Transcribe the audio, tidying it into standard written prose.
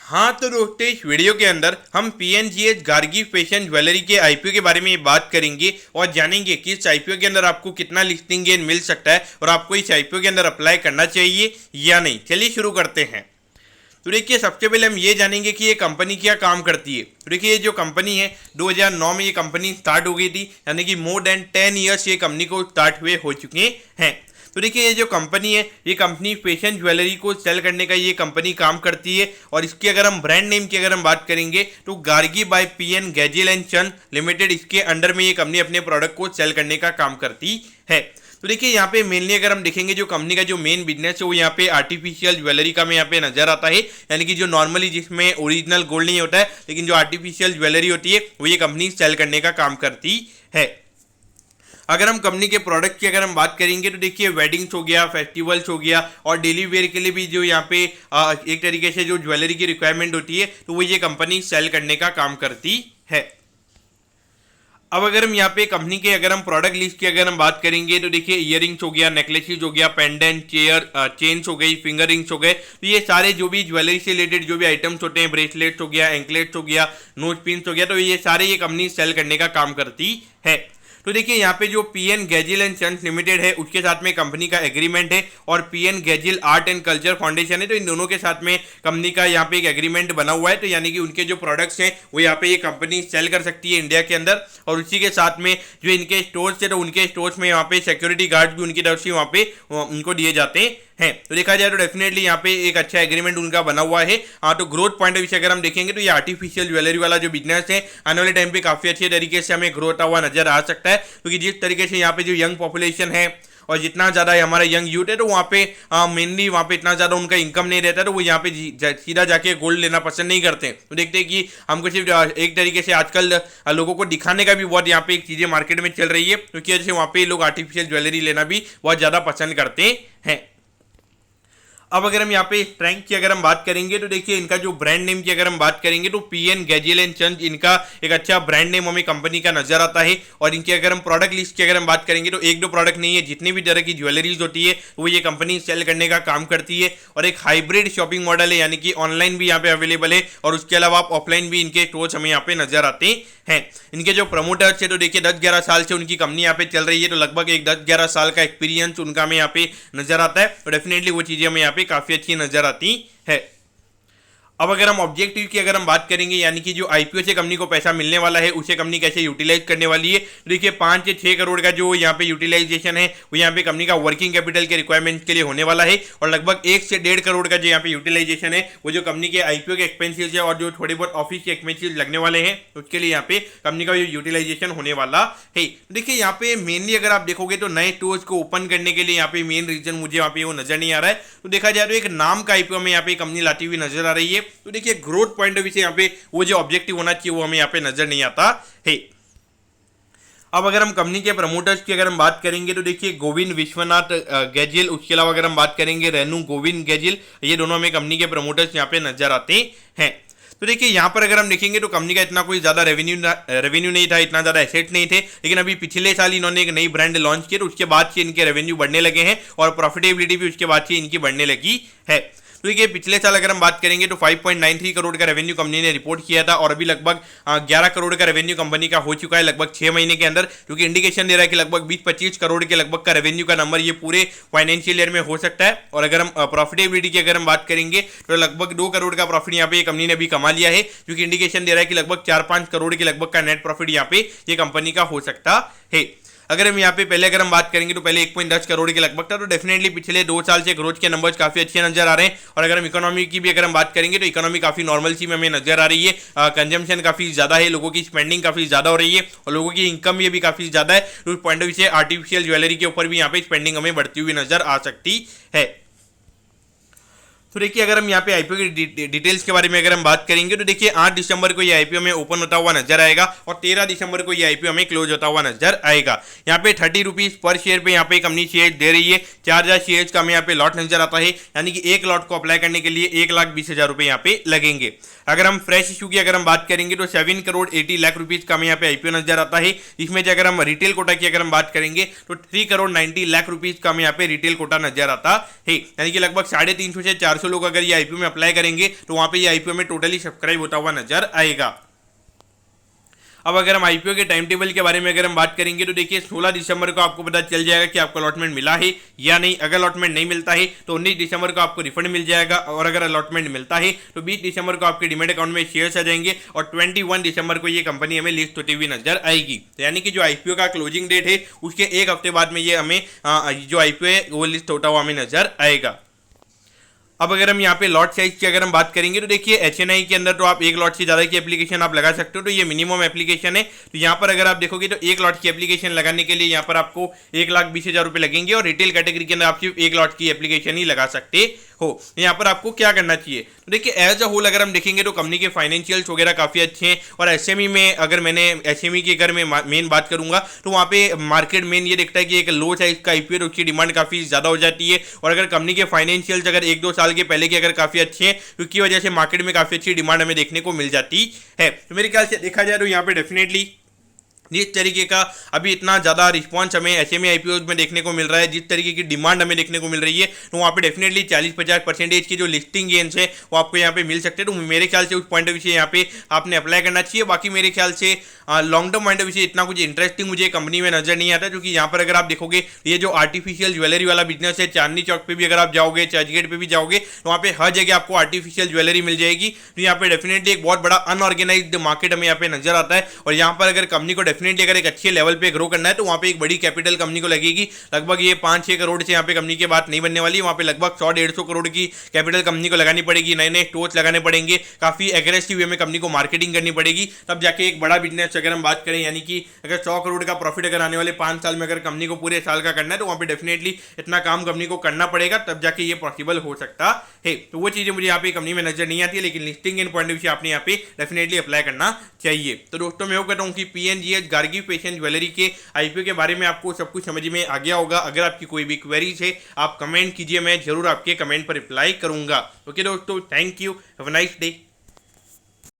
हाँ तो दोस्तों, इस वीडियो के अंदर हम पीएनजीएच गार्गी फैशन ज्वेलरी के आईपीओ के बारे में बात करेंगे और जानेंगे कि इस आईपीओ के अंदर आपको कितना लिस्टिंग गेन मिल सकता है और आपको इस आईपीओ के अंदर अप्लाई करना चाहिए या नहीं। चलिए शुरू करते हैं। तो देखिए, सबसे पहले हम ये जानेंगे कि ये कंपनी क्या काम करती है। तो देखिए, ये जो कंपनी है 2009 में ये कंपनी स्टार्ट हो गई थी, यानी कि मोर देन 10 ईयर्स ये कंपनी को स्टार्ट हुए हो चुके हैं। तो देखिए, ये जो कंपनी है, ये कंपनी फैशन ज्वेलरी को सेल करने का ये कंपनी काम करती है। और इसकी अगर हम ब्रांड नेम की अगर हम बात करेंगे तो Gargi by PN Gadgil and son limited, इसके अंडर में ये कंपनी अपने प्रोडक्ट को सेल करने का काम करती है। तो देखिए, यहाँ पे मेनली अगर हम देखेंगे जो कंपनी का जो मेन बिजनेस है वो यहाँ पे आर्टिफिशियल ज्वेलरी का में यहाँ पे नजर आता है, यानी कि जो नॉर्मली जिसमें ओरिजिनल गोल्ड नहीं होता है लेकिन जो आर्टिफिशियल ज्वेलरी होती है वो ये कंपनी सेल करने का काम करती है। अगर हम कंपनी के प्रोडक्ट की अगर हम बात करेंगे तो देखिए, वेडिंग्स हो गया, फेस्टिवल्स हो गया और डेली वेयर के लिए भी जो यहाँ पे एक तरीके से जो ज्वेलरी की रिक्वायरमेंट होती है तो वो ये कंपनी सेल करने का काम करती है। अब अगर हम यहाँ पे कंपनी के अगर हम प्रोडक्ट लिस्ट की अगर हम बात करेंगे तो देखिए, इयरिंग्स हो गया, नेकलेसेस हो गया, पेंडेंट, चेन्स हो गई, फिंगर रिंग्स हो गए, तो ये सारे जो भी ज्वेलरी से रिलेटेड जो भी आइटम्स होते हैं, ब्रेसलेट्स हो गया, एंकलेट्स हो गया, नोज पिन्स हो गया, तो ये सारे ये कंपनी सेल करने का काम करती है। तो देखिए, यहाँ पे जो PN Gadgil and sons limited है उसके साथ में कंपनी का एग्रीमेंट है और PN Gadgil art and culture foundation है, तो इन दोनों के साथ में कंपनी का यहाँ पे एक एग्रीमेंट बना हुआ है। तो यानी कि उनके जो प्रोडक्ट्स हैं वो यहाँ पे ये कंपनी सेल कर सकती है इंडिया के अंदर। और उसी के साथ में जो इनके स्टोर्स है तो उनके स्टोर्स में यहाँ पे सिक्योरिटी गार्ड भी उनकी तरफ से वहाँ पे उनको दिए जाते हैं। तो देखा जाए तो डेफिनेटली यहाँ पे एक अच्छा एग्रीमेंट उनका बना हुआ है। हाँ, तो ग्रोथ पॉइंट ऑफ व्यू से अगर हम देखेंगे तो ये आर्टिफिशियल ज्वेलरी वाला जो बिजनेस है आने वाले टाइम पे काफी अच्छे तरीके से हमें ग्रोथ हुआ नजर आ सकता है, क्योंकि जिस तरीके से यहाँ पे जो यंग पॉपुलेशन है और जितना ज़्यादा हमारा यंग यूथ है तो वहाँ पे मेनली वहाँ पे इतना ज़्यादा उनका इनकम नहीं रहता, तो वो यहाँ पे सीधा जाके गोल्ड लेना पसंद नहीं करते। तो देखते हैं कि हमको सिर्फ एक तरीके से आजकल लोगों को दिखाने का भी बहुत यहाँ पे एक चीज़ें मार्केट में चल रही है, क्योंकि जैसे वहाँ पे लोग आर्टिफिशियल ज्वेलरी लेना भी बहुत ज़्यादा पसंद करते हैं। अब अगर हम यहाँ पे स्ट्रेंथ की अगर हम बात करेंगे तो देखिए, इनका जो ब्रांड नेम की अगर हम बात करेंगे तो पीएन गैजिल एंड सन्स इनका एक अच्छा ब्रांड नेम हमें कंपनी का नजर आता है। और इनकी अगर हम प्रोडक्ट लिस्ट की अगर हम बात करेंगे तो एक दो प्रोडक्ट नहीं है, जितनी भी तरह की ज्वेलरीज होती है वो ये कंपनी सेल करने का काम करती है। और एक हाइब्रिड शॉपिंग मॉडल है, यानी कि ऑनलाइन भी यहाँ पे अवेलेबल है और उसके अलावा आप ऑफलाइन भी इनके स्टोर्स हमें यहाँ पे नजर आते हैं। इनके जो प्रमोटर्स है तो देखिए 10-11 साल से उनकी कंपनी यहाँ पे चल रही है, तो लगभग एक 10-11 साल का एक्सपीरियंस उनका हमें यहाँ पे नजर आता है। तो डेफिनेटली वो चीजें हमें यहाँ पे काफी अच्छी नजर आती है। अब अगर हम ऑब्जेक्टिव की अगर हम बात करेंगे, यानी कि जो आईपीओ से कंपनी को पैसा मिलने वाला है उसे कंपनी कैसे यूटिलाइज करने वाली है, तो देखिए 5 से 6 करोड़ का जो यहाँ पे यूटिलाइजेशन है वो यहाँ पे कंपनी का वर्किंग कैपिटल के रिक्वायरमेंट के लिए होने वाला है। और लगभग 1 से 1.5 करोड़ का जो यहाँ पे यूटिलाइजेशन है वो जो कंपनी के आईपीओ के एक्सपेंसिस है और जो थोड़े बहुत ऑफिस के एक्सपेंसिस लगने वाले हैं उसके लिए यहाँ पे कंपनी का यूटिलाइजेशन होने वाला है। देखिए, यहाँ पे मेनली अगर आप देखोगे तो नए स्टोर्स को ओपन करने के लिए यहाँ पे मेन रीजन मुझे यहाँ पे वो नजर नहीं आ रहा है। तो देखा जाए तो एक नाम का आईपीओ में यहाँ पे कंपनी लाती हुई नजर आ रही है। तो देखिए, ग्रोथ पॉइंट ऑफ व्यू से यहाँ पे वो जो ऑब्जेक्टिव होना चाहिए वो हमें यहाँ पे नजर नहीं आता है। अब अगर हम कंपनी के प्रमोटर्स की अगर हम बात करेंगे तो देखिए, गोविंद विश्वनाथ गैजिल, उसके अलावा अगर हम बात करेंगे रेनू गोविंद गैजिल, ये दोनों हमें कंपनी के प्रमोटर्स यहाँ पे नजर आते हैं। तो देखिए, यहाँ पर अगर हम देखेंगे तो कंपनी का इतना कोई ज़्यादा रेवेन्यू नहीं था, इतना ज़्यादा एसेट नहीं थे, लेकिन अभी पिछले साल इन्होंने एक नई ब्रांड लॉन्च की तो उसके बाद से इनके रेवेन्यू बढ़ने लगे हैं और प्रॉफिटेबिलिटी भी उसके बाद से इनकी बढ़ने लगी है। तो देखिए, पिछले साल अगर हम बात करेंगे तो 5.93 करोड़ का रेवेन्यू कंपनी ने रिपोर्ट किया था और अभी लगभग 11 करोड़ का रेवेन्यू कंपनी का हो चुका है लगभग 6 महीने के अंदर, क्योंकि इंडिकेशन दे रहा है कि लगभग 20-25 करोड़ के लगभग का रेवेन्यू का नंबर ये पूरे फाइनेंशियल ईयर में हो सकता है। और अगर हम प्रॉफिटेबिलिटी की अगर हम बात करेंगे तो लगभग 2 करोड़ का प्रॉफिट यहाँ पे कंपनी ने अभी कमा लिया है, क्योंकि इंडिकेशन दे रहा है कि लगभग 4-5 करोड़ के लगभग का नेट प्रॉफिट यहाँ पे ये कंपनी का हो सकता है। अगर हम यहाँ पे पहले अगर हम बात करेंगे तो पहले 1.10 करोड़ के लगभग था, तो डेफिनेटली पिछले 2 साल से ग्रोथ के नंबर्स काफी अच्छे नजर आ रहे हैं। और अगर हम इकोनॉमी की भी अगर हम बात करेंगे तो इकोनॉमी काफी नॉर्मल सी में हमें नजर आ रही है। कंजम्पशन काफी ज्यादा है, लोगों की स्पेंडिंग काफी ज्यादा हो रही है और लोगों की इनकम भी काफी ज्यादा है। तो उस पॉइंट ऑफ व्यू से आर्टिफिशियल ज्वेलरी के ऊपर भी यहाँ पे स्पेंडिंग हमें बढ़ती हुई नजर आ सकती है। तो देखिए, अगर हम यहाँ पे आईपीओ की डिटेल्स के बारे में अगर हम बात करेंगे तो देखिए 8 दिसंबर को ये आईपीओ में ओपन होता हुआ नजर आएगा और 13 दिसंबर को ये आईपीओ में क्लोज होता हुआ नजर आएगा। यहाँ पे 30 रुपीज पर शेयर पे यहाँ पे कंपनी शेयर दे रही है। 4000 शेयर का हमें यहाँ पे लॉट नजर आता है, यानी कि एक लॉट को अप्लाई करने के लिए 1,20,000 रुपए यहाँ पे लगेंगे। अगर हम फ्रेश इशू की अगर हम बात करेंगे तो 7 करोड़ 80 लाख रुपीज का हमें यहाँ पे आईपीओ नजर आता है। इसमें जो अगर हम रिटेल कोटा की अगर हम बात करेंगे तो 3 करोड़ 90 लाख रुपीज का हमें यहाँ पे रिटेल कोटा नजर आता है, यानी कि लगभग 350 से 400 400 लोग अगर ये आईपीओ में अप्लाई करेंगे तो वहां पे ये आईपीओ में टोटली सब्सक्राइब होता हुआ नजर आएगा। अब अगर हम आईपीओ के टाइम टेबल के बारे में अगर हम बात करेंगे तो देखिए 16 दिसंबर को आपको पता चल जाएगा कि आपको अलॉटमेंट मिला है या नहीं। अगर अलॉटमेंट नहीं मिलता है तो 19 दिसंबर को आपको रिफंड मिल जाएगा, और अगर अलॉटमेंट मिलता है तो 20 दिसंबर को आपके डीमैट अकाउंट में शेयर्स आ जाएंगे, और 21 दिसंबर को ये कंपनी हमें लिस्ट होती हुई नजर आएगी। तो यानी कि जो आईपीओ का क्लोजिंग डेट है उसके एक हफ्ते बाद में ये हमें जो आईपीओ है वो लिस्ट होता हुआ हमें नजर आएगा। अब अगर हम यहाँ पे लॉट साइज की अगर हम बात करेंगे तो देखिए एचएनआई के अंदर तो आप एक लॉट से ज़्यादा की एप्लीकेशन आप लगा सकते हो, तो ये मिनिमम एप्लीकेशन है। तो यहाँ पर अगर आप देखोगे तो एक लॉट की एप्लीकेशन लगाने के लिए यहाँ पर आपको 1,20,000 रुपये लगेंगे, और रिटेल कैटेगरी के अंदर आप सिर्फ एक लॉट की एप्लीकेशन ही लगा सकते हो। यहाँ पर आपको क्या करना चाहिए, तो देखिए एज अ होल अगर हम देखेंगे तो कंपनी के फाइनेंशियल्स वगैरह काफ़ी अच्छे हैं, और एसएमई में अगर मैंने एसएमई की अगर मैं मेन बात करूंगा तो वहाँ पे मार्केट मेन ये देखता है कि एक लो साइज का आईपीओ उसकी डिमांड काफ़ी ज़्यादा हो जाती है, और अगर कंपनी के फाइनेंशियल्स अगर 1-2 साल के पहले के अगर काफ़ी अच्छे हैं उसकी वजह से मार्केट में काफ़ी अच्छी डिमांड हमें देखने को मिल जाती है। तो मेरे ख्याल से देखा जाए तो यहाँ पे डेफिनेटली जिस तरीके का अभी इतना ज़्यादा रिस्पांस हमें एसएमई आईपीओ में देखने को मिल रहा है, जिस तरीके की डिमांड हमें देखने को मिल रही है, तो वहाँ पे डेफिनेटली 40-50% की जो लिस्टिंग गेंस है वो आपको यहाँ पे मिल सकते हैं। तो मेरे ख्याल से उस पॉइंट ऑफ व्यू से यहाँ पे आपने अप्लाई करना चाहिए। बाकी मेरे ख्याल से long term point of view से इतना कुछ इंटरेस्टिंग मुझे कंपनी में नजर नहीं आता, क्योंकि यहाँ पर अगर आप देखोगे ये जो आर्टिफिशियल ज्वेलरी वाला बिजनेस है, चांदनी चौक पर भी अगर आप जाओगे, चर्चगेट पर भी जाओगे, तो वहाँ पे हर जगह आपको आर्टिफिशियल ज्वेलरी मिल जाएगी। तो यहाँ पे डेफिनेटली एक बहुत बड़ा अनऑर्गेनाइज्ड मार्केट हमें यहाँ पे नजर आता है, और यहाँ पर अगर कंपनी को डेफिनेटली अगर एक अच्छे लेवल पे ग्रो करना है तो वहाँ पे एक बड़ी कैपिटल कंपनी को लगेगी। लगभग ये 5-6 करोड़ से यहाँ पे कंपनी की बात नहीं बनने वाली, वहाँ पे लगभग 100-150 करोड़ की कैपिटल कंपनी को लगानी पड़ेगी, नए नए स्टोर्स लगाने पड़ेंगे, काफी एग्रेसिव वे में कंपनी को मार्केटिंग करनी पड़ेगी, तब जाके एक बड़ा बिजनेस अगर हम बात करें, यानी कि अगर 100 करोड़ का प्रॉफिट अगर आने वाले 5 साल में अगर कंपनी को पूरे साल का करना है तो वहाँ पे डेफिनेटली इतना काम कंपनी को करना पड़ेगा, तब जाके ये पॉसिबल हो सकता है। तो वो चीजें मुझे यहाँ पे कंपनी में नजर नहीं आती है, लेकिन listing in point of view से आपने यहाँ पे डेफिनेटली अप्लाई करना चाहिए। तो दोस्तों मैं वो कहता हूँ कि पीएनजीएच गार्गी फैशन ज्वेलरी के आईपीओ के बारे में आपको सब कुछ समझ में आ गया होगा। अगर आपकी कोई भी क्वेरीज है आप कमेंट कीजिए, मैं जरूर आपके कमेंट पर रिप्लाई करूंगा। ओके दोस्तों, thank you, have a nice day.